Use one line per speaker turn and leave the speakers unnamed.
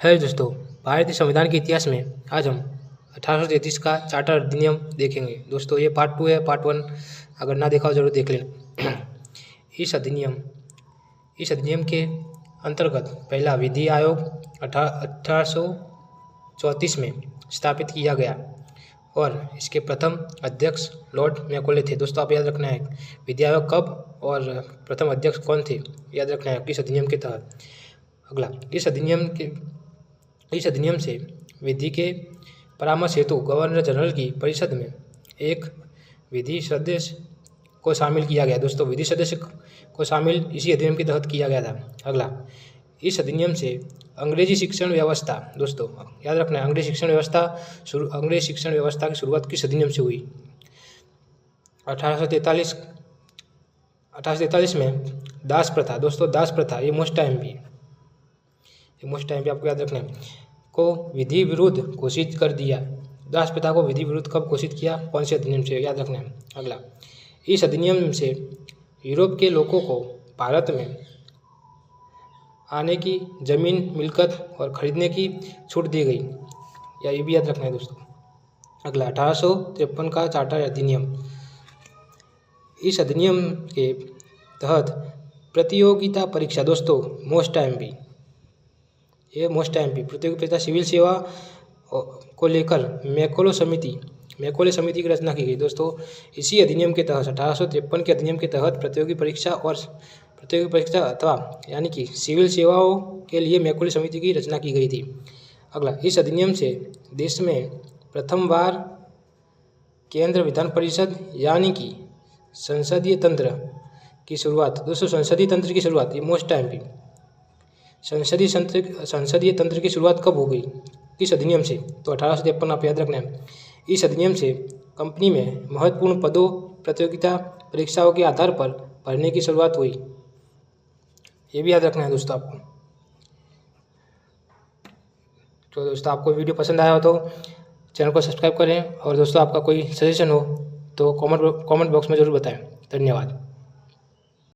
है दोस्तों, भारतीय संविधान के इतिहास में आज हम 1833 का चार्टर अधिनियम देखेंगे। दोस्तों ये पार्ट 2 है, पार्ट 1 अगर ना देखा हो जरूर देख लें। इस अधिनियम के अंतर्गत पहला विधि आयोग 1834 में स्थापित किया गया और इसके प्रथम अध्यक्ष लॉर्ड मैकॉले थे। दोस्तों आप याद रखना है विधि आयोग कब और प्रथम अध्यक्ष कौन थे, याद रखना है इस अधिनियम के तहत। अगला, इस अधिनियम से विधि के परामर्श हेतु गवर्नर जनरल की परिषद में एक विधि सदस्य को शामिल किया गया। दोस्तों विधि सदस्य को शामिल इसी अधिनियम के तहत किया गया था। अगला, इस अधिनियम से अंग्रेजी शिक्षण व्यवस्था, दोस्तों याद रखना है अंग्रेजी शिक्षण व्यवस्था की शुरुआत किस अधिनियम से हुई? 1843 में दास प्रथा। दोस्तों दास प्रथा ये मोस्ट टाइम भी आपको याद रखना है, को विधि विरुद्ध घोषित कर दिया। दास प्रथा को विधि विरुद्ध कब घोषित किया, कौन से अधिनियम से, याद रखना है। अगला, इस अधिनियम से यूरोप के लोगों को भारत में आने की जमीन मिलकत और खरीदने की छूट दी गई, या ये भी याद रखना है दोस्तों। अगला, 1853 का चार्टर अधिनियम। इस अधिनियम के तहत प्रतियोगिता परीक्षा, दोस्तों मोस्ट टाइम भी प्रतियोगी परीक्षा सिविल सेवा को लेकर मैकॉले समिति की रचना की गई। दोस्तों इसी अधिनियम के तहत 1853 के अधिनियम के तहत प्रतियोगी परीक्षा अथवा यानी कि सिविल सेवाओं के लिए मैकॉले समिति की रचना की गई थी। अगला, इस अधिनियम से देश में प्रथम बार केंद्र विधान परिषद यानी कि संसदीय तंत्र की शुरुआत। दोस्तों संसदीय तंत्र की शुरुआत ये मोस्ट टाइम भी संसदीय तंत्र की शुरुआत कब हो गई, किस अधिनियम से? तो 1853 आप याद रखना है। इस अधिनियम से कंपनी में महत्वपूर्ण पदों प्रतियोगिता परीक्षाओं के आधार पर भरने की शुरुआत हुई, ये भी याद रखना है दोस्तों आपको। तो दोस्तों आपको वीडियो पसंद आया हो तो चैनल को सब्सक्राइब करें और दोस्तों आपका कोई सजेशन हो तो कमेंट बॉक्स में ज़रूर बताएं। धन्यवाद।